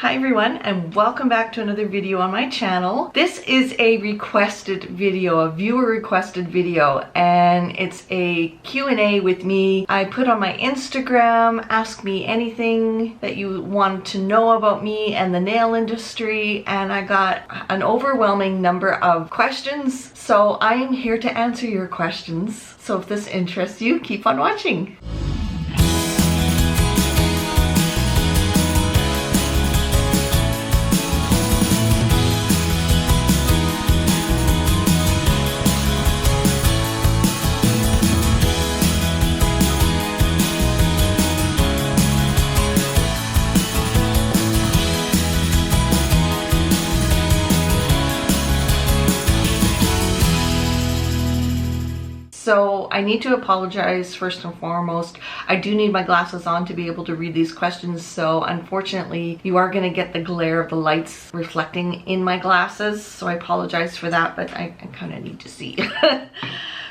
Hi everyone, and welcome back to another video on my channel. This is a requested video, a viewer requested video, and it's a Q&A with me. I put on my Instagram, ask me anything that you want to know about me and the nail industry, and I got an overwhelming number of questions, so I am here to answer your questions. So if this interests you, keep on watching. So I need to apologize first and foremost. I do need my glasses on to be able to read these questions, so unfortunately you are going to get the glare of the lights reflecting in my glasses, so I apologize for that, but I kind of need to see.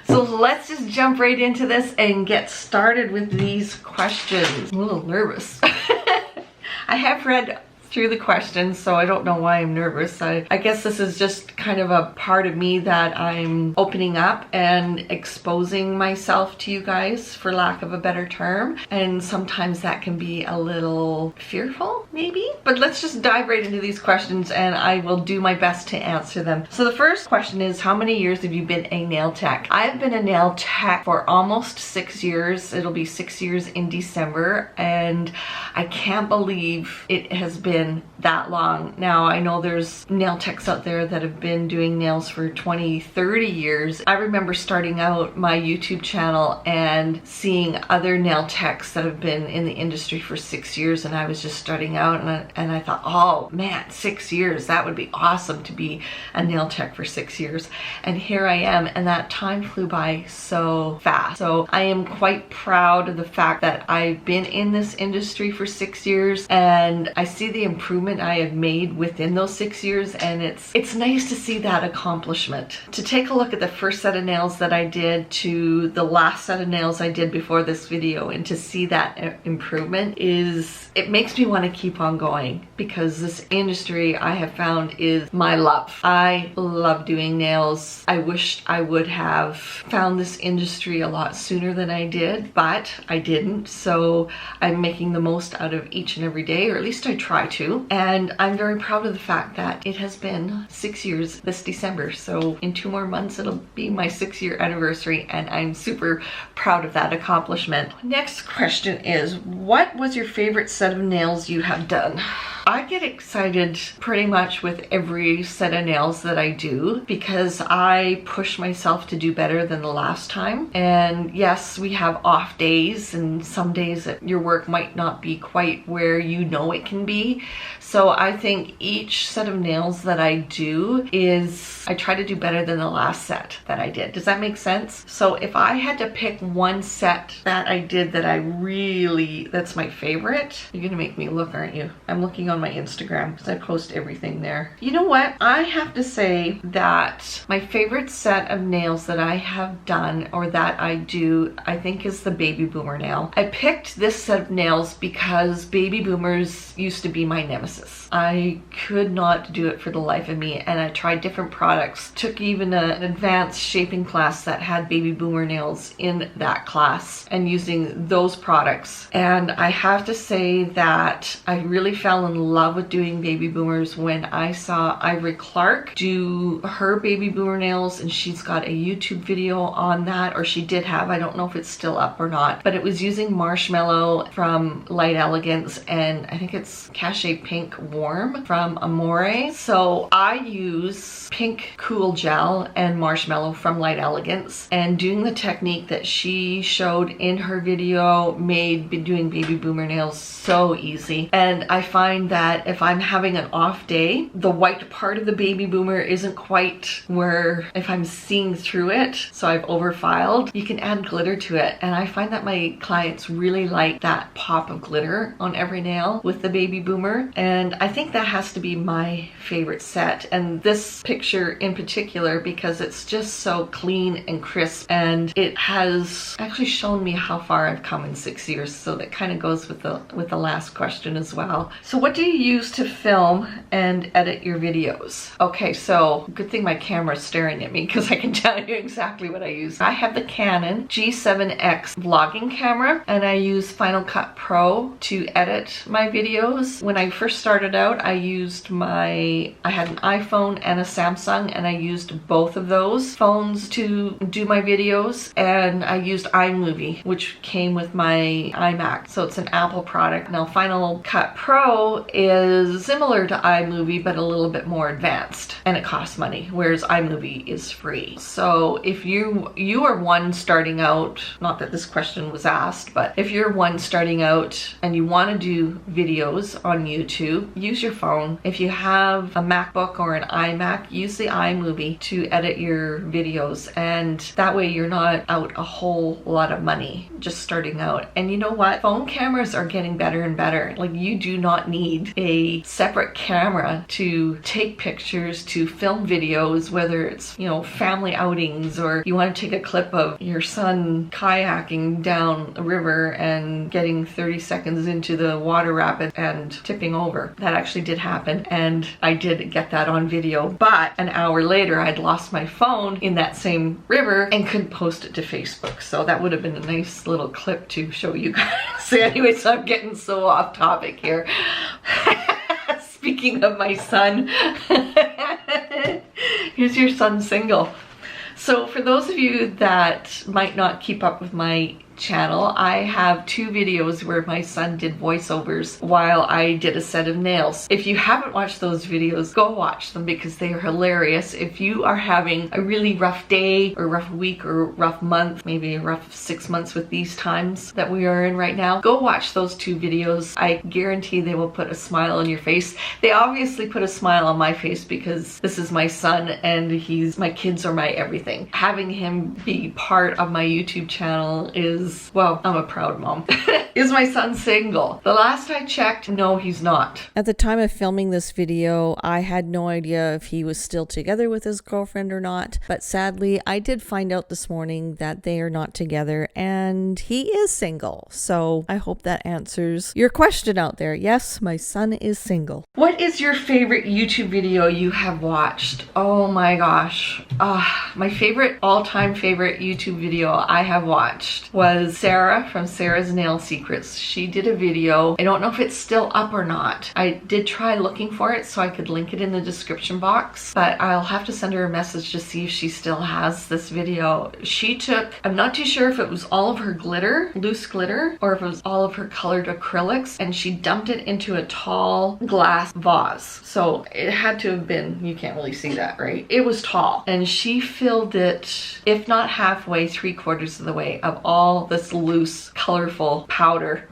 So let's just jump right into this and get started with these questions. I'm a little nervous. I have read through the questions, so I don't know why I'm nervous. I guess this is just kind of a part of me that I'm opening up and exposing myself to you guys, for lack of a better term, and sometimes that can be a little fearful maybe. But let's just dive right into these questions and I will do my best to answer them. So the first question is, how many years have you been a nail tech? I've been a nail tech for almost 6 years. It'll be 6 years in December, and I can't believe it has been that long. Now I know there's nail techs out there that have been doing nails for 20-30 years. I remember starting out my YouTube channel and seeing other nail techs that have been in the industry for 6 years, and I was just starting out, and I thought, oh man, 6 years, that would be awesome to be a nail tech for 6 years. And here I am, and that time flew by so fast. So I am quite proud of the fact that I've been in this industry for 6 years, and I see the improvement I have made within those 6 years, and it's nice to see that accomplishment. To take a look at the first set of nails that I did to the last set of nails I did before this video, and to see that improvement, it makes me want to keep on going, because this industry I have found is my love. I love doing nails. I wish I would have found this industry a lot sooner than I did, but I didn't, so I'm making the most out of each and every day, or at least I try to. And I'm very proud of the fact that it has been 6 years this December. So in 2 more months, it'll be my 6-year anniversary, and I'm super proud of that accomplishment. Next question is, what was your favorite set of nails you have done? I get excited pretty much with every set of nails that I do, because I push myself to do better than the last time. And yes, we have off days, and some days that your work might not be quite where you know it can be. So I think each set of nails that I do I try to do better than the last set that I did. Does that make sense? So if I had to pick one set that I did that that's my favorite, you're gonna make me look, aren't you? I'm looking on my Instagram because I post everything there. You know what? I have to say that my favorite set of nails that I have done, or that I do, I think is the baby boomer nail. I picked this set of nails because baby boomers used to be my nemesis. I could not do it for the life of me, and I tried different products, took even an advanced shaping class that had baby boomer nails in that class, and using those products. And I have to say that I really fell in love with doing baby boomers when I saw Ivory Clark do her baby boomer nails, and she's got a YouTube video on that, or she did have, I don't know if it's still up or not, but it was using Marshmallow from Light Elegance, and I think it's Cache Pink Warm from Amore. So I use Pink Cool Gel and Marshmallow from Light Elegance, and doing the technique that she showed in her video made doing baby boomer nails so easy. And I find that if I'm having an off day, the white part of the baby boomer isn't quite where, if I'm seeing through it, so I've overfiled, you can add glitter to it. And I find that my clients really like that pop of glitter on every nail with the baby boomer. And I think that has to be my favorite set. And this picture in particular, because it's just so clean and crisp, and it has actually shown me how far I've come in 6 years. So that kind of goes with the last question as well. So what do do you use to film and edit your videos? Okay, so good thing my camera's staring at me because I can tell you exactly what I use. I have the Canon G7X vlogging camera, and I use Final Cut Pro to edit my videos. When I first started out, I had an iPhone and a Samsung, and I used both of those phones to do my videos, and I used iMovie, which came with my iMac, so it's an Apple product. Now Final Cut Pro is similar to iMovie but a little bit more advanced, and it costs money, whereas iMovie is free. So if you are one starting out, not that this question was asked, but if you're one starting out and you want to do videos on YouTube, use your phone. If you have a MacBook or an iMac, use the iMovie to edit your videos, and that way you're not out a whole lot of money just starting out. And you know what? Phone cameras are getting better and better. Like, you do not need a separate camera to take pictures, to film videos, whether it's, you know, family outings, or you want to take a clip of your son kayaking down a river and getting 30 seconds into the water rapid and tipping over. That actually did happen, and I did get that on video, but an hour later I'd lost my phone in that same river and couldn't post it to Facebook. So that would have been a nice little clip to show you guys. So anyway, so I'm getting so off topic here. Speaking of my son, here's your son single. So for those of you that might not keep up with my channel, I have 2 videos where my son did voiceovers while I did a set of nails. If you haven't watched those videos, go watch them because they are hilarious. If you are having a really rough day or rough week or rough month, maybe a rough 6 months with these times that we are in right now, go watch those 2 videos. I guarantee they will put a smile on your face. They obviously put a smile on my face because this is my son and my kids are my everything. Having him be part of my YouTube channel is, well, I'm a proud mom. Is my son single? The last I checked, no, he's not. At the time of filming this video, I had no idea if he was still together with his girlfriend or not, but sadly, I did find out this morning that they are not together and he is single. So I hope that answers your question out there. Yes, my son is single. What is your favorite YouTube video you have watched? Oh my gosh. My favorite, all-time favorite YouTube video I have watched was Sarah from Sarah's Nail Secrets. She did a video. I don't know if it's still up or not. I did try looking for it so I could link it in the description box, but I'll have to send her a message to see if she still has this video. She took, I'm not too sure if it was all of her glitter, loose glitter, or if it was all of her colored acrylics, and she dumped it into a tall glass vase. So it had to have been, you can't really see that, right? It was tall, and she filled it, if not halfway, 3/4 of the way, of all this loose, colorful powder.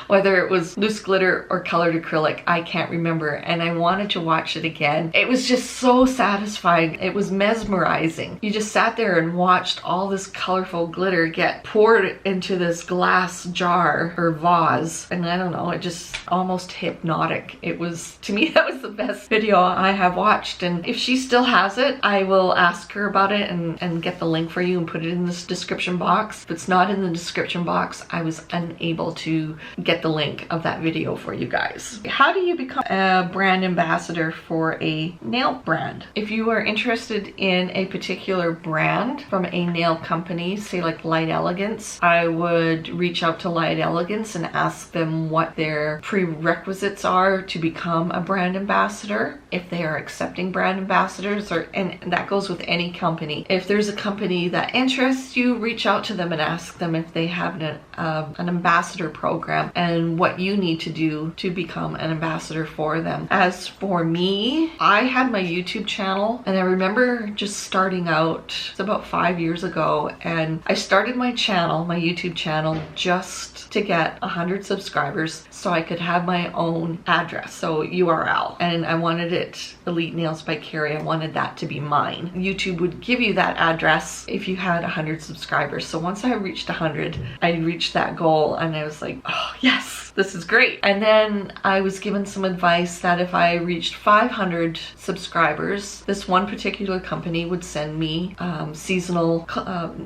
Whether it was loose glitter or colored acrylic, I can't remember, and I wanted to watch it again. It was just so satisfying. It was mesmerizing. You just sat there and watched all this colorful glitter get poured into this glass jar or vase, and I don't know, it just almost hypnotic. It was, to me, that was the best video I have watched, and if she still has it, I will ask her about it and get the link for you and put it in this description box. If it's not in the description box, I was unable to get the link of that video for you guys. How do you become a brand ambassador for a nail brand? If you are interested in a particular brand from a nail company, say like Light Elegance, I would reach out to Light Elegance and ask them what their prerequisites are to become a brand ambassador, if they are accepting brand ambassadors, and that goes with any company. If there's a company that interests you, reach out to them and ask them if they have an ambassador program and what you need to do to become an ambassador for them. As for me, I had my YouTube channel, and I remember just starting out, it's about 5 years ago, and I started my channel, my YouTube channel, just to get 100 subscribers so I could have my own address, so URL, and I wanted it Elite Nails by Cari. I wanted that to be mine. YouTube would give you that address if you had 100 subscribers. So once I reached 100 500. I reached that goal and I was like, oh yes, this is great. And then I was given some advice that if I reached 500 subscribers, this one particular company would send me seasonal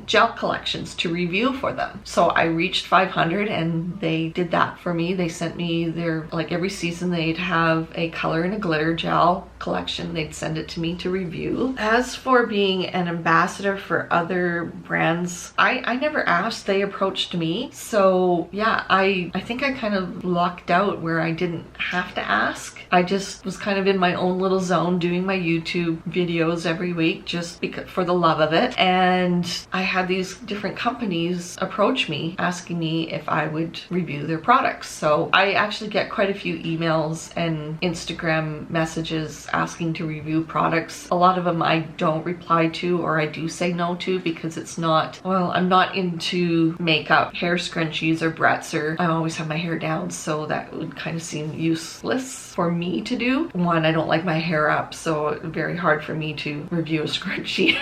gel collections to review for them. So I reached 500 and they did that for me. They sent me their, like every season they'd have a color and a glitter gel collection. They'd send it to me to review. As for being an ambassador for other brands, I never asked, they approached me. So yeah, I think I kind of lucked out where I didn't have to ask. I just was kind of in my own little zone doing my YouTube videos every week just because, for the love of it. And I had these different companies approach me asking me if I would review their products. So I actually get quite a few emails and Instagram messages asking to review products. A lot of them I don't reply to, or I do say no to because it's not, well, I'm not into makeup, hair scrunchies or breadths, or I always have my hair down, so that would kind of seem useless for me to do. One, I don't like my hair up, so very hard for me to review a scrunchie.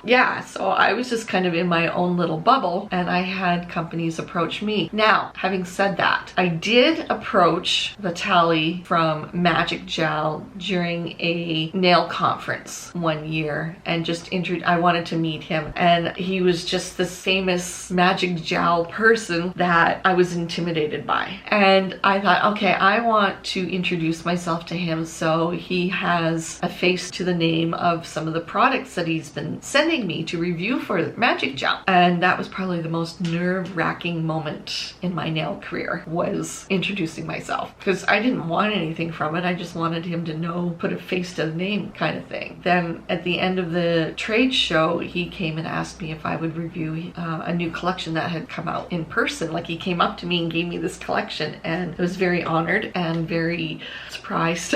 Yeah, so I was just kind of in my own little bubble and I had companies approach me. Now, having said that, I did approach Vitaly from Magic Gel during a nail conference one year and just I wanted to meet him, and he was just this famous Magic Gel person that I was intimidated by. And I thought, okay, I want to introduce myself to him so he has a face to the name of some of the products that he's been sending me to review for Magic Gel. And that was probably the most nerve-wracking moment in my nail career, was introducing myself, because I didn't want anything from it. I just wanted him to know, put a face to the name kind of thing. Then at the end of the trade show, he came and asked me if I would review a new collection that had come out in person. Like, he came up to me and gave me this collection, and I was very honored and very surprised.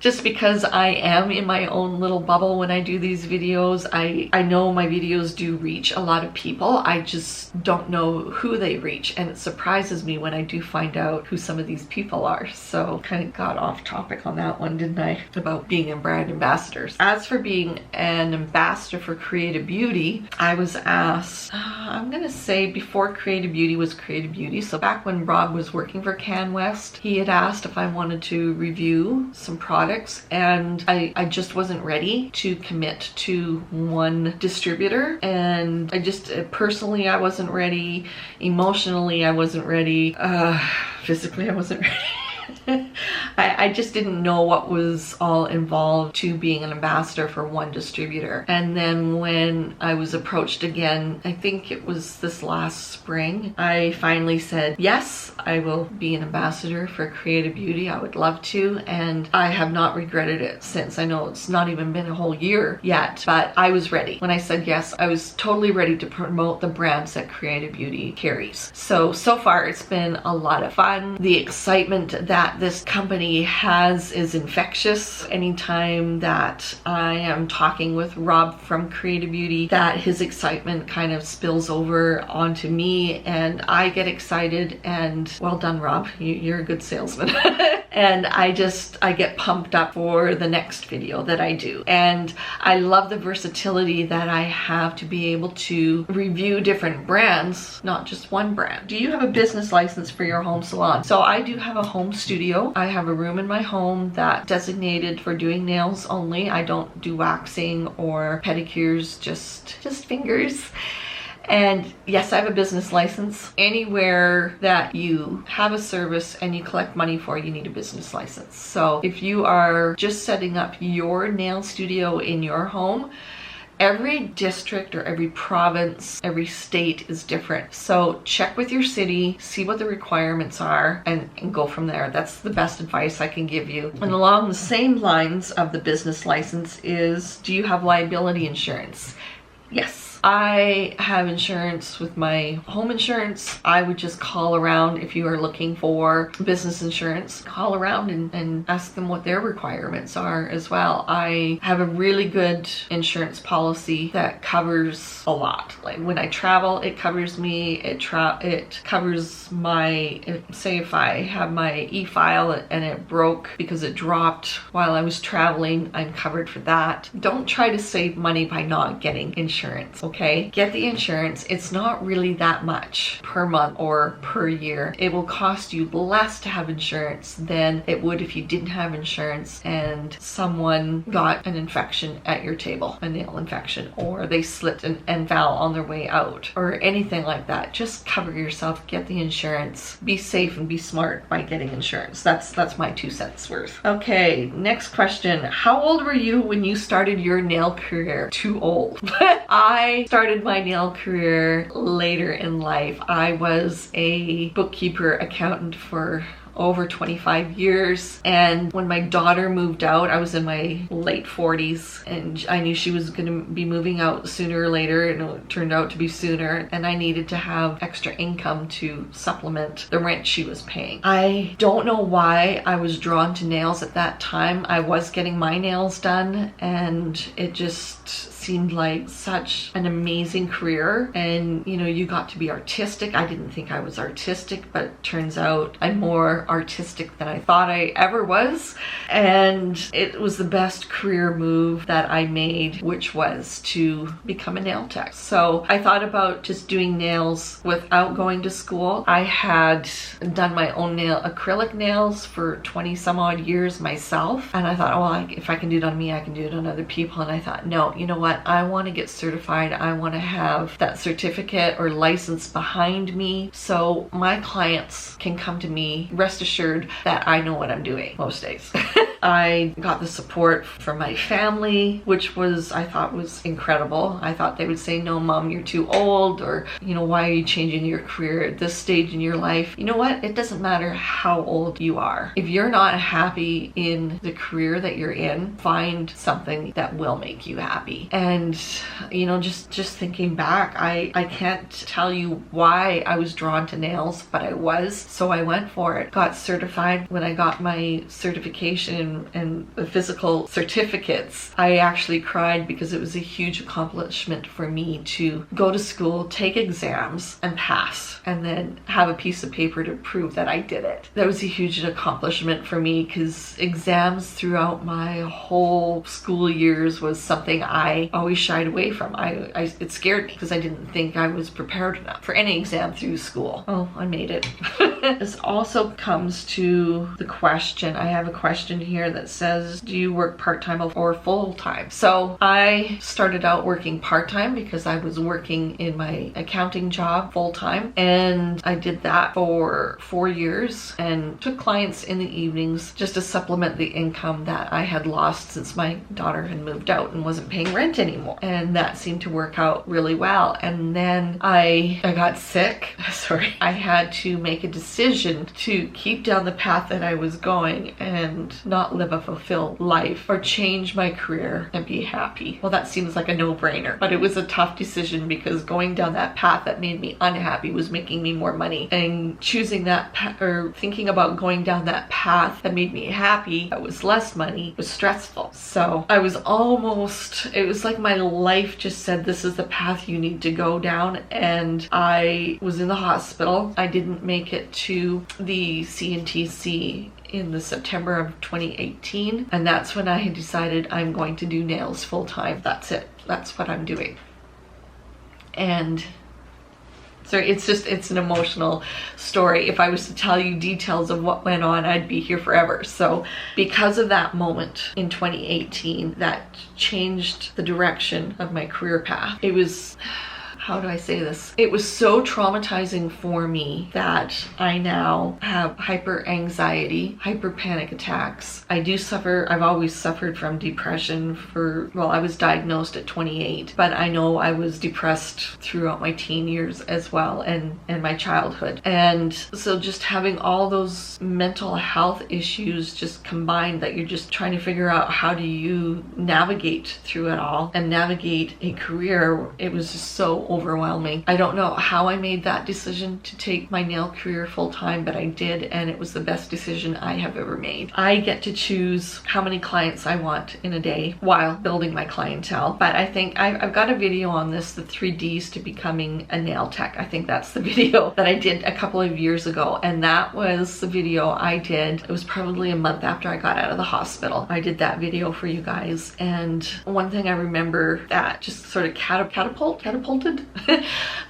Just because I am in my own little bubble when I do these videos, I know my videos do reach a lot of people. I just don't know who they reach, and it surprises me when I do find out who some of these people are. So kind of got off topic on that one, didn't I? About being a brand ambassadors. As for being an ambassador for Creative Beauty, I was asked, I'm gonna say before Creative Beauty was Creative Beauty, so back when Rob was working for Can West, he had asked if I wanted to review some products, and I just wasn't ready to commit to one distributor, and I just personally I wasn't ready, emotionally I wasn't ready, physically I wasn't ready. I just didn't know what was all involved to being an ambassador for one distributor. And then when I was approached again, I think it was this last spring, I finally said, yes, I will be an ambassador for Creative Beauty. I would love to, and I have not regretted it since. I know it's not even been a whole year yet, but I was ready. When I said yes, I was totally ready to promote the brands that Creative Beauty carries. So far it's been a lot of fun. The excitement that this company has is infectious. Anytime that I am talking with Rob from Creative Beauty, that his excitement kind of spills over onto me, and I get excited, and well done, Rob, you're a good salesman. And I get pumped up for the next video that I do. And I love the versatility that I have to be able to review different brands, not just one brand. Do you have a business license for your home salon? So I do have a home studio. I have a room in my home that's designated for doing nails only. I don't do waxing or pedicures, just fingers. And yes, I have a business license. Anywhere that you have a service and you collect money for, you need a business license. So if you are just setting up your nail studio in your home, every district or every province, every state is different. So check with your city, see what the requirements are, and go from there. That's the best advice I can give you. And along the same lines of the business license is, do you have liability insurance? Yes. I have insurance with my home insurance. I would just call around if you are looking for business insurance. Call around and ask them what their requirements are as well. I have a really good insurance policy that covers a lot. Like when I travel, it covers me. It covers my, say if I have my e-file and it broke because it dropped while I was traveling, I'm covered for that. Don't try to save money by not getting insurance, okay? okay? Get the insurance. It's not really that much per month or per year. It will cost you less to have insurance than it would if you didn't have insurance and someone got an infection at your table, a nail infection, or they slipped and fell on their way out, or anything like that. Just cover yourself, get the insurance, be safe and be smart by getting insurance. That's my 2 cents worth. Okay, next question. How old were you when you started your nail career? Too old. I started my nail career later in life. I was a bookkeeper accountant for over 25 years, and when my daughter moved out, I was in my late 40s, and I knew she was going to be moving out sooner or later, and it turned out to be sooner, and I needed to have extra income to supplement the rent she was paying. I don't know why I was drawn to nails at that time. I was getting my nails done, and it just seemed like such an amazing career, and you know, you got to be artistic. I didn't think I was artistic, but it turns out I'm more artistic than I thought I ever was, and it was the best career move that I made, which was to become a nail tech. So I thought about just doing nails without going to school. I had done my own acrylic nails for 20 some odd years myself, and I thought, oh, if I can do it on me, I can do it on other people. And I thought, no, you know what, I want to get certified. I want to have that certificate or license behind me so my clients can come to me, rest assured that I know what I'm doing most days. I got the support from my family, which I thought was incredible. I thought they would say, no, Mom, you're too old, or, you know, why are you changing your career at this stage in your life? You know what? It doesn't matter how old you are. If you're not happy in the career that you're in, find something that will make you happy. And, you know, just thinking back, I can't tell you why I was drawn to nails, but I was. So I went for it. Got certified. When I got my certification and the physical certificates, I actually cried because it was a huge accomplishment for me to go to school, take exams, and pass, and then have a piece of paper to prove that I did it. That was a huge accomplishment for me because exams throughout my whole school years was something I always shied away from. It scared me because I didn't think I was prepared enough for any exam through school. Oh, I made it. This also comes to the question. I have a question here that says, do you work part-time or full-time? So I started out working part-time because I was working in my accounting job full-time, and I did that for 4 years and took clients in the evenings just to supplement the income that I had lost since my daughter had moved out and wasn't paying rent anymore. And that seemed to work out really well. And then I got sick. Sorry. I had to make a decision to keep down the path that I was going and not live a fulfilled life or change my career and be happy. Well, that seems like a no-brainer, but it was a tough decision because going down that path that made me unhappy was making me more money, and choosing that or thinking about going down that path that made me happy, that was less money, was stressful. So I was almost, it was like my life just said, this is the path you need to go down. And I was in the hospital. I didn't make it to the CNTC in the September of 2018, and that's when I had decided I'm going to do nails full-time. That's it. That's what I'm doing. And so it's an emotional story. If I was to tell you details of what went on, I'd be here forever. So because of that moment in 2018, that changed the direction of my career path. It was, how do I say this? It was so traumatizing for me that I now have hyper anxiety, hyper panic attacks. I've always suffered from depression I was diagnosed at 28, but I know I was depressed throughout my teen years as well, and my childhood. And so just having all those mental health issues just combined, that you're just trying to figure out how do you navigate through it all and navigate a career. It was just so overwhelming. I don't know how I made that decision to take my nail career full-time, but I did, and it was the best decision I have ever made. I get to choose how many clients I want in a day while building my clientele. But I think I've got a video on this, the 3 Ds to becoming a nail tech. I think that's the video that I did a couple of years ago, and that was the video I did. It was probably a month after I got out of the hospital. I did that video for you guys, and one thing I remember that just sort of catapulted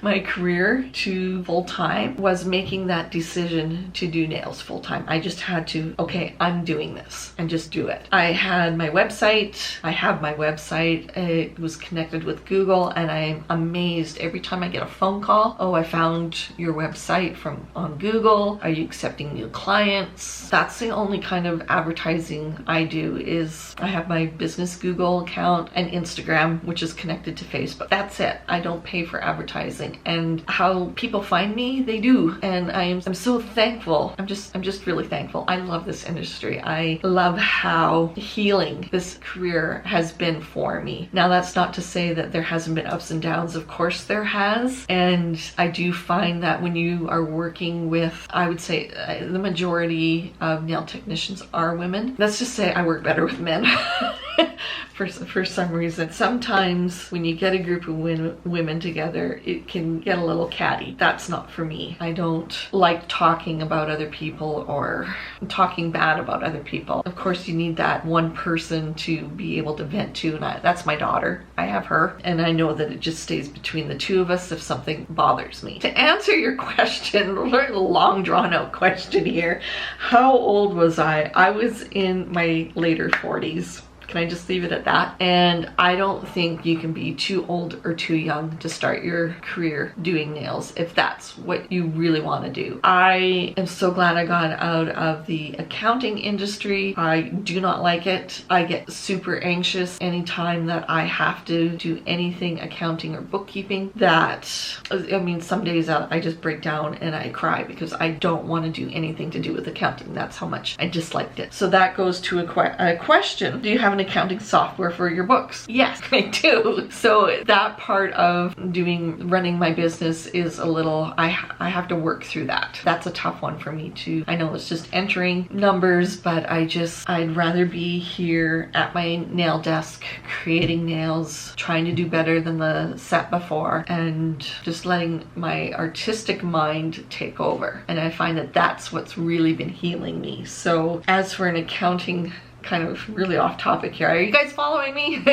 my career to full-time was making that decision to do nails full-time. I just had to, okay, I'm doing this, and just do it. I had my website. I have my website. It was connected with Google, and I'm amazed every time I get a phone call. Oh, I found your website on Google. Are you accepting new clients? That's the only kind of advertising I do. Is I have my business Google account and Instagram, which is connected to Facebook. That's it. I don't pay for advertising. And how people find me, they do. And I'm so thankful. I'm just really thankful. I love this industry. I love how healing this career has been for me. Now, that's not to say that there hasn't been ups and downs. Of course there has. And I do find that when you are working with, I would say the majority of nail technicians are women. Let's just say I work better with men. For some reason. Sometimes when you get a group of women together, it can get a little catty. That's not for me. I don't like talking about other people or talking bad about other people. Of course, you need that one person to be able to vent to, and that's my daughter. I have her, and I know that it just stays between the two of us if something bothers me. To answer your question, a long drawn out question here, how old was I? I was in my later 40s. Can I just leave it at that? And I don't think you can be too old or too young to start your career doing nails if that's what you really want to do. I am so glad I got out of the accounting industry. I do not like it. I get super anxious anytime that I have to do anything accounting or bookkeeping. Some days I just break down and I cry because I don't want to do anything to do with accounting. That's how much I disliked it. So that goes to a question. Do you have an accounting software for your books? Yes, I do. So that part of running my business is a little, I have to work through that. That's a tough one for me too. I know it's just entering numbers, but I'd rather be here at my nail desk creating nails, trying to do better than the set before, and just letting my artistic mind take over. And I find that that's what's really been healing me. So as for an accounting, kind of really off topic here. Are you guys following me?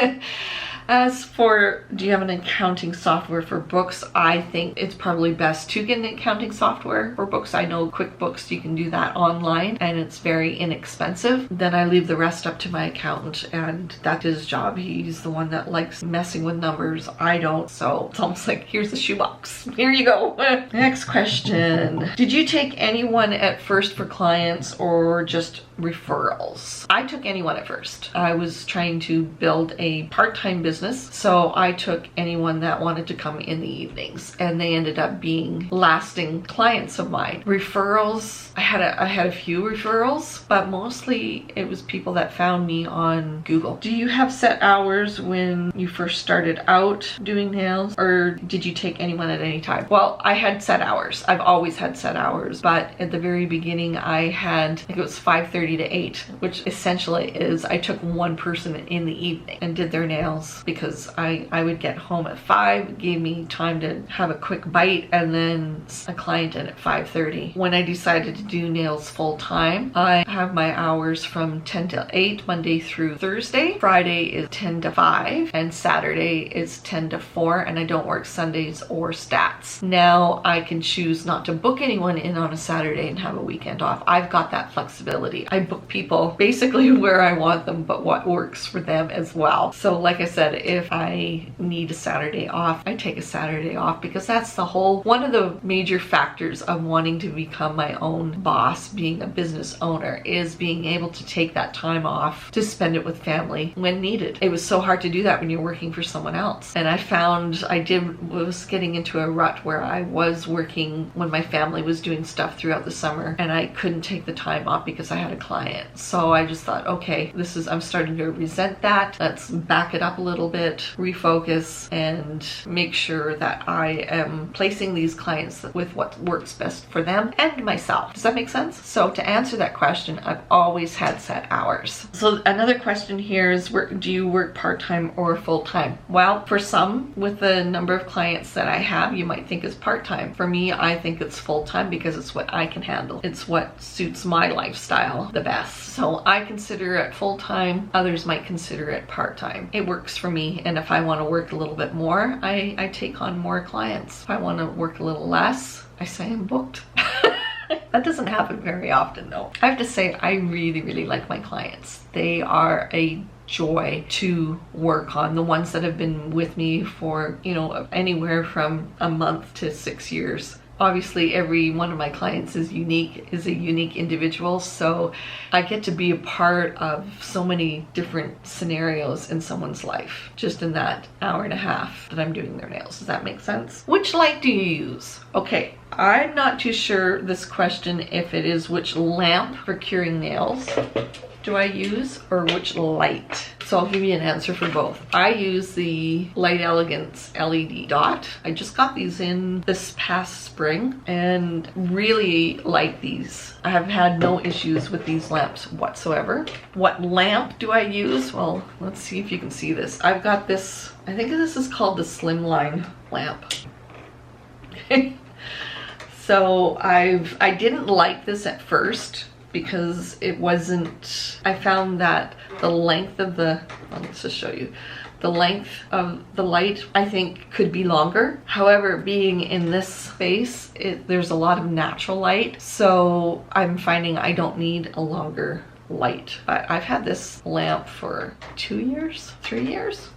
As for, do you have an accounting software for books? I think it's probably best to get an accounting software for books. I know QuickBooks, you can do that online and it's very inexpensive. Then I leave the rest up to my accountant, and that's his job. He's the one that likes messing with numbers. I don't. So it's almost like, here's the shoebox. Here you go. Next question. Did you take anyone at first for clients or just referrals? I took anyone at first. I was trying to build a part-time business, so I took anyone that wanted to come in the evenings, and they ended up being lasting clients of mine. Referrals, I had a few referrals, but mostly it was people that found me on Google. Do you have set hours when you first started out doing nails, or did you take anyone at any time? Well, I had set hours. I've always had set hours, but at the very beginning I think it was 5:30 to 8, which essentially is I took one person in the evening and did their nails, because I would get home at 5, it gave me time to have a quick bite, and then a client in at 5:30. When I decided to do nails full time, I have my hours from 10 to 8 Monday through Thursday. Friday is 10 to 5 and Saturday is 10 to 4, and I don't work Sundays or stats. Now I can choose not to book anyone in on a Saturday and have a weekend off. I've got that flexibility. I book people basically where I want them, but what works for them as well. So like I said, if I need a Saturday off, I take a Saturday off, because that's one of the major factors of wanting to become my own boss, being a business owner, is being able to take that time off to spend it with family when needed. It was so hard to do that when you're working for someone else. And I found was getting into a rut where I was working when my family was doing stuff throughout the summer, and I couldn't take the time off because I had a client. So I just thought, okay, I'm starting to resent that. Let's back it up a little bit, refocus, and make sure that I am placing these clients with what works best for them and myself. Does that make sense? So to answer that question, I've always had set hours. So another question here is, do you work part-time or full-time? Well, for some, with the number of clients that I have, you might think it's part-time. For me, I think it's full-time because it's what I can handle. It's what suits my lifestyle the best. So I consider it full-time. Others might consider it part-time. It works for me, and if I want to work a little bit more, I take on more clients. If I want to work a little less, I say I'm booked. That doesn't happen very often though. I have to say, I really, really like my clients. They are a joy to work on. The ones that have been with me for, you know, anywhere from a month to 6 years. Obviously, every one of my clients is a unique individual, so I get to be a part of so many different scenarios in someone's life, just in that hour and a half that I'm doing their nails. Does that make sense? Which light do you use? Okay, I'm not too sure this question if it is which lamp for curing nails do I use or which light. So I'll give you an answer for both. I use the Light Elegance LED dot. I just got these in this past spring and really like these. I have had no issues with these lamps whatsoever. What lamp do I use? Well, let's see if you can see this. I've got this, I think this is called the Slimline lamp. So I didn't like this at first because it wasn't, I found that the length of the, let's just show you, the length of the light I think could be longer. However, being in this space, there's a lot of natural light, so I'm finding I don't need a longer light. But I've had this lamp for 2 years, 3 years.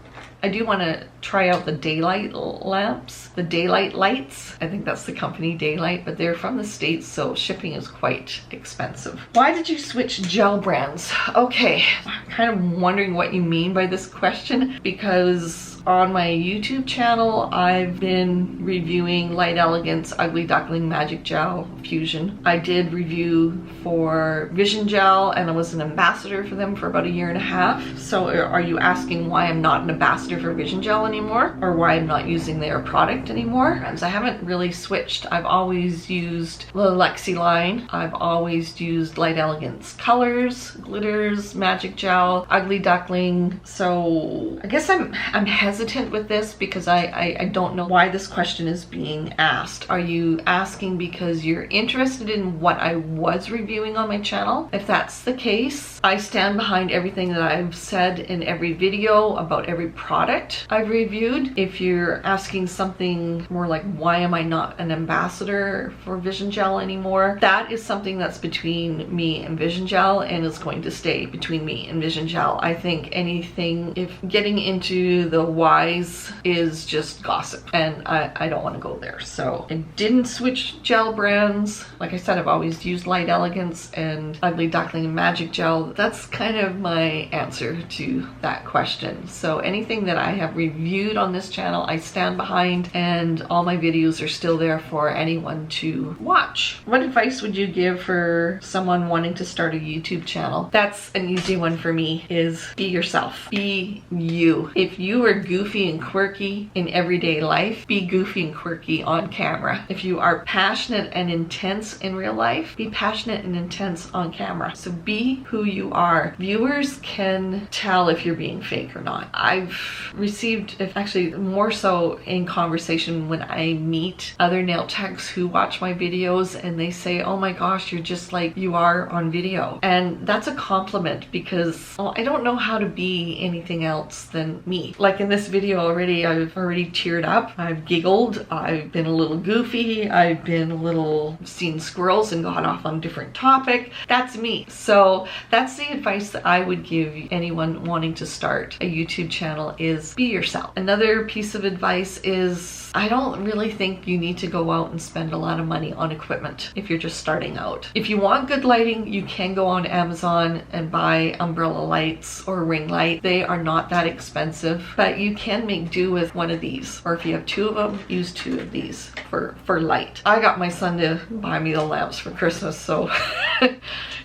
I do want to try out the daylight lamps, the daylight lights. I think that's the company, Daylight, but they're from the States, so shipping is quite expensive. Why did you switch gel brands? Okay, I'm kind of wondering what you mean by this question, because on my YouTube channel, I've been reviewing Light Elegance Ugly Duckling Magic Gel Fusion. I did review for Vision Gel, and I was an ambassador for them for about 1.5 years. So are you asking why I'm not an ambassador for Vision Gel anymore, or why I'm not using their product anymore? Because I haven't really switched. I've always used the Lexi line. I've always used Light Elegance colors, glitters, Magic Gel, Ugly Duckling. So I guess I'm hesitant with this because I don't know why this question is being asked. Are you asking because you're interested in what I was reviewing on my channel? If that's the case, I stand behind everything that I've said in every video about every product I've reviewed. If you're asking something more like, why am I not an ambassador for Vision Gel anymore? That is something that's between me and Vision Gel, and is going to stay between me and Vision Gel. I think anything, if getting into the whys is just gossip, and I don't want to go there. So I didn't switch gel brands. Like I said, I've always used Light Elegance and Ugly Duckling and Magic Gel. That's kind of my answer to that question. So anything that I have reviewed on this channel, I stand behind, and all my videos are still there for anyone to watch. What advice would you give for someone wanting to start a YouTube channel? That's an easy one for me, is be yourself. Be you. If you are goofy and quirky in everyday life, be goofy and quirky on camera. If you are passionate and intense in real life, be passionate and intense on camera. So be who you are. Viewers can tell if you're being fake or not. I've received, actually more so in conversation when I meet other nail techs who watch my videos, and they say, oh my gosh, you're just like you are on video. And that's a compliment, because I don't know how to be anything else than me. Like in this video already, I've already teared up, I've giggled, I've been a little goofy, I've been a little seen squirrels and gone off on a different topic. That's me. So that's the advice that I would give anyone wanting to start a YouTube channel, is be yourself. Another piece of advice is, I don't really think you need to go out and spend a lot of money on equipment if you're just starting out. If you want good lighting, you can go on Amazon and buy umbrella lights or ring light. They are not that expensive, but you can make do with one of these, or if you have 2 of them, use 2 of these for light. I got my son to buy me the lamps for Christmas, so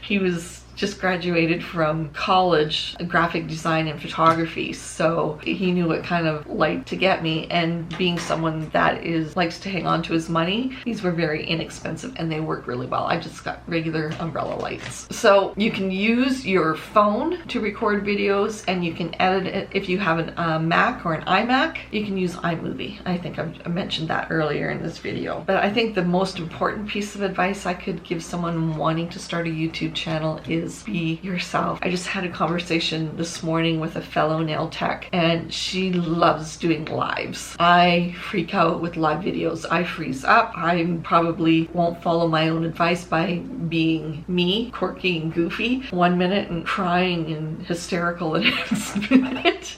he was just graduated from college, graphic design and photography, so he knew what kind of light to get me. And being someone that likes to hang on to his money, these were very inexpensive and they work really well. I just got regular umbrella lights. So you can use your phone to record videos, and you can edit it. If you have a Mac or an iMac, you can use iMovie. I think I mentioned that earlier in this video. But I think the most important piece of advice I could give someone wanting to start a YouTube channel is be yourself. I just had a conversation this morning with a fellow nail tech, and she loves doing lives. I freak out with live videos. I freeze up. I probably won't follow my own advice by being me, quirky and goofy one minute and crying and hysterical the next minute.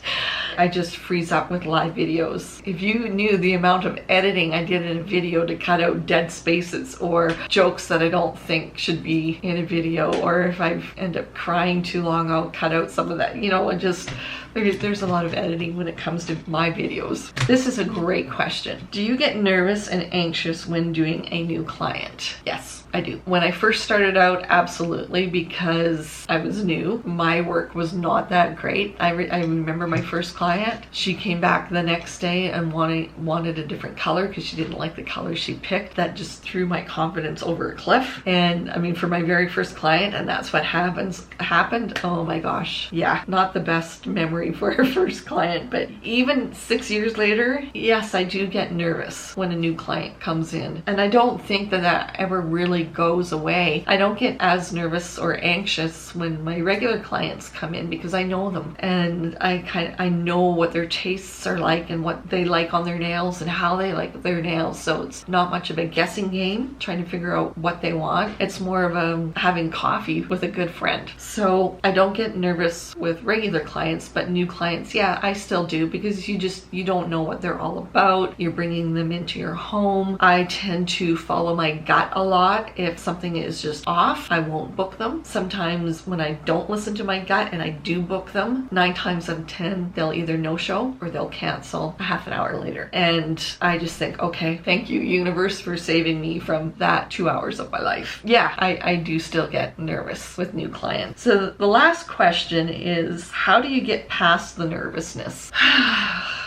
I just freeze up with live videos. If you knew the amount of editing I did in a video to cut out dead spaces or jokes that I don't think should be in a video, or if I end up crying too long, I'll cut out some of that, you know, and just there's a lot of editing when it comes to my videos. This is a great question. Do you get nervous and anxious when doing a new client? Yes, I do. When I first started out, absolutely, because I was new. My work was not that great. I remember my first client. She came back the next day and wanted a different color because she didn't like the color she picked. That just threw my confidence over a cliff. And I mean, for my very first client, and that's what happened. Oh my gosh. Yeah, not the best memory for her first client, but even 6 years later, yes, I do get nervous when a new client comes in. And I don't think that ever really goes away. I don't get as nervous or anxious when my regular clients come in because I know them, and I know what their tastes are like and what they like on their nails and how they like their nails. So it's not much of a guessing game trying to figure out what they want. It's more of having coffee with a good friend. So I don't get nervous with regular clients, but new clients, yeah, I still do, because you don't know what they're all about. You're bringing them into your home. I tend to follow my gut a lot. If something is just off, I won't book them. Sometimes when I don't listen to my gut and I do book them, 9 times out of 10, they'll either no-show or they'll cancel a half an hour later. And I just think, okay, thank you, universe, for saving me from that 2 hours of my life. Yeah, I do still get nervous with new clients. So the last question is, how do you get past the nervousness?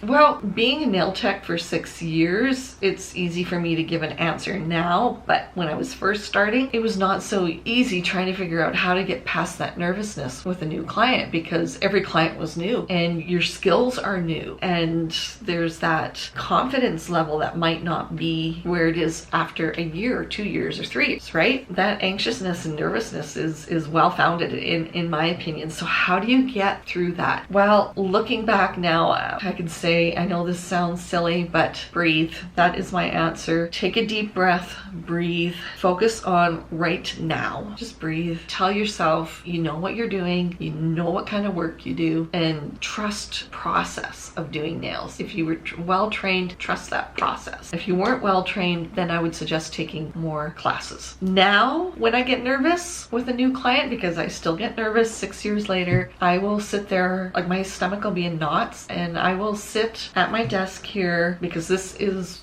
Well, being a nail tech for 6 years, it's easy for me to give an answer now, but when I was first starting, it was not so easy trying to figure out how to get past that nervousness with a new client, because every client was new and your skills are new, and there's that confidence level that might not be where it is after a year or 2 years or 3 years, right? That anxiousness and nervousness is well founded in my opinion. So how do you get through that? Well, looking back now, I can say, I know this sounds silly, but breathe. That is my answer. Take a deep breath, breathe, focus on right now. Just breathe. Tell yourself you know what you're doing, you know what kind of work you do, and trust process of doing nails. If you were well trained, trust that process. If you weren't well trained, then I would suggest taking more classes. Now, when I get nervous with a new client, because I still get nervous 6 years later, I will sit there, like my stomach will be in knots, and I will sit at my desk here, because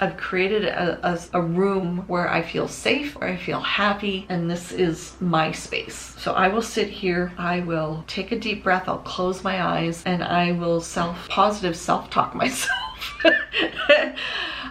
I've created a room where I feel safe, where I feel happy, and this is my space. So I will sit here, I will take a deep breath, I'll close my eyes, and I will positive self-talk myself.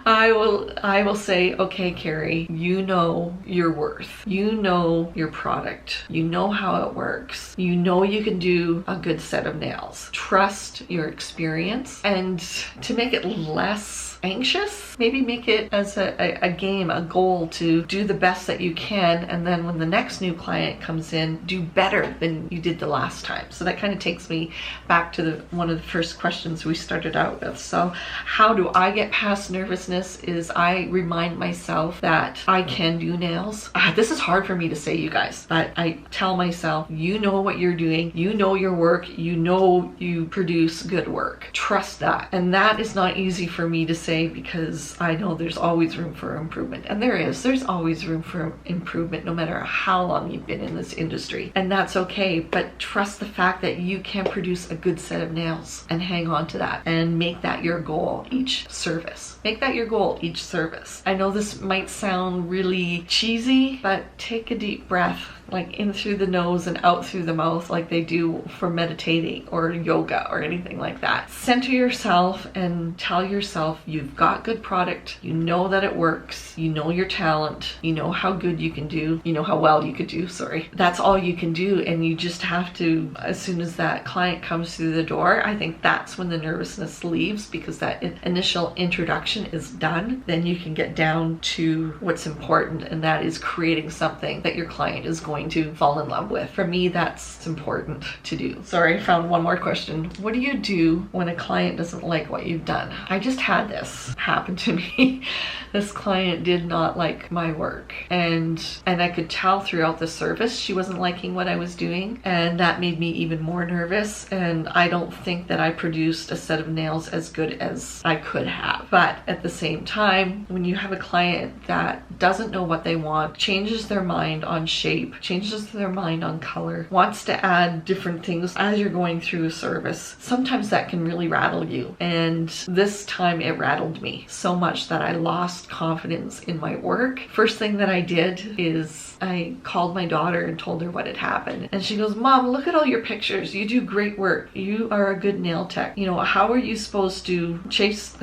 I will say, okay, Cari, you know your worth. You know your product. You know how it works. You know you can do a good set of nails. Trust your experience. And to make it less anxious, maybe make it as a game, a goal to do the best that you can, and then when the next new client comes in, do better than you did the last time. So that kind of takes me back to one of the first questions we started out with. So how do I get past nervousness? Is I remind myself that I can do nails. This is hard for me to say, you guys, but I tell myself, you know what you're doing, you know your work, you know you produce good work. Trust that. And that is not easy for me to say, because I know there's always room for improvement, and there's always room for improvement no matter how long you've been in this industry, and that's okay. But trust the fact that you can produce a good set of nails and hang on to that and make that your goal each service. Make that set your goal each service. I know this might sound really cheesy, but take a deep breath, like in through the nose and out through the mouth, like they do for meditating or yoga or anything like that. Center yourself and tell yourself you've got good product, you know that it works, you know your talent, you know how good you can do, you know how well you could do, sorry. That's all you can do, and you just have to, as soon as that client comes through the door, I think that's when the nervousness leaves, because that initial introduction is done. Then you can get down to what's important, and that is creating something that your client is going to fall in love with. For me, that's important to do. Sorry, I found one more question. What do you do when a client doesn't like what you've done? I just had this happen to me. This client did not like my work, and I could tell throughout the service she wasn't liking what I was doing, and that made me even more nervous, and I don't think that I produced a set of nails as good as I could have. But at the same time, when you have a client that doesn't know what they want, changes their mind on shape, changes their mind on color, wants to add different things as you're going through a service, sometimes that can really rattle you. And this time it rattled me so much that I lost confidence in my work. First thing that I did is I called my daughter and told her what had happened. And she goes, "Mom, look at all your pictures. You do great work. You are a good nail tech. You know, how are you supposed to chase,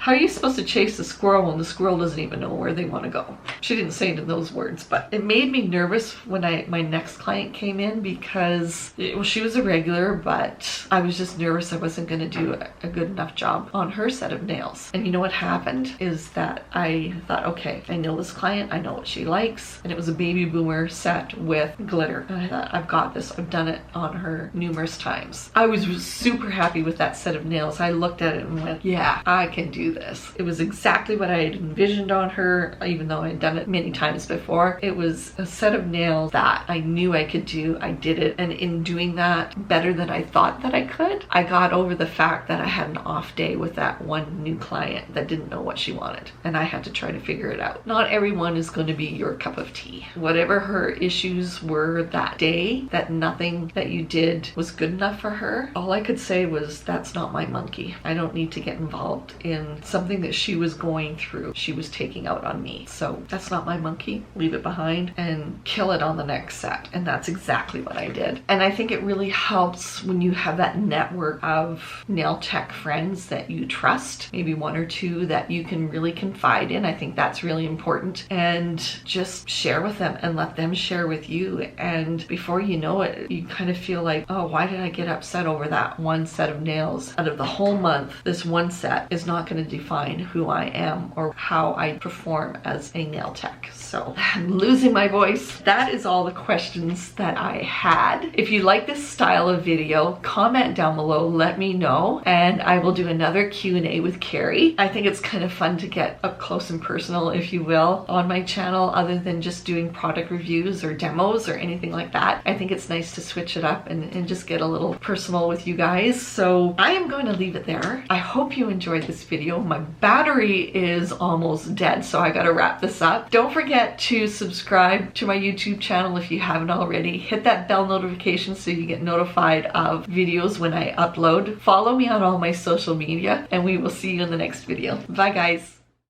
how are you supposed to chase the squirrel when the squirrel doesn't even know where they want to go?" She didn't say it in those words, but it made me nervous when my next client came in, because she was a regular, but I was just nervous I wasn't going to do a good enough job on her set of nails. And you know what happened is that I thought, okay, I know this client, I know what she likes, and it was a baby boomer set with glitter, and I thought, I've got this. I've done it on her numerous times. I was super happy with that set of nails. I looked at it and went, yeah, I can do this. It was exactly what I had envisioned on her, even though I had done it many times before. It was a set of nails that I knew I could do. I did it, and in doing that better than I thought that I could, I got over the fact that I had an off day with that one new client that didn't know what she wanted, and I had to try to figure it out. Not everyone is going to be your cup of tea. Whatever her issues were that day, that nothing that you did was good enough for her, all I could say was, that's not my monkey. I don't need to get involved in something that she was going through. She was taking out on me. So that's not my monkey. Leave it behind and kill it on the next set. And that's exactly what I did. And I think it really helps when you have that network of nail tech friends that you trust, maybe one or two that you can really confide in. I think that's really important. And just share with them and let them share with you. And before you know it, you kind of feel like, oh, why did I get upset over that one set of nails? Out of the whole month, this one set is not going to define who I am or how I perform as a nail tech. So I'm losing my voice. That is all the questions that I had. If you like this style of video, comment down below, let me know, and I will do another Q&A with Cari. I think it's kind of fun to get up close and personal, if you will, on my channel, other than just doing product reviews or demos or anything like that. I think it's nice to switch it up and just get a little personal with you guys. So I am going to leave it there. I hope you enjoyed this video. My battery is almost dead, so I gotta wrap this up. Don't forget to subscribe to my YouTube channel if you haven't already. Hit that bell notification so you get notified of videos when I upload. Follow me on all my social media, and we will see you in the next video. Bye guys.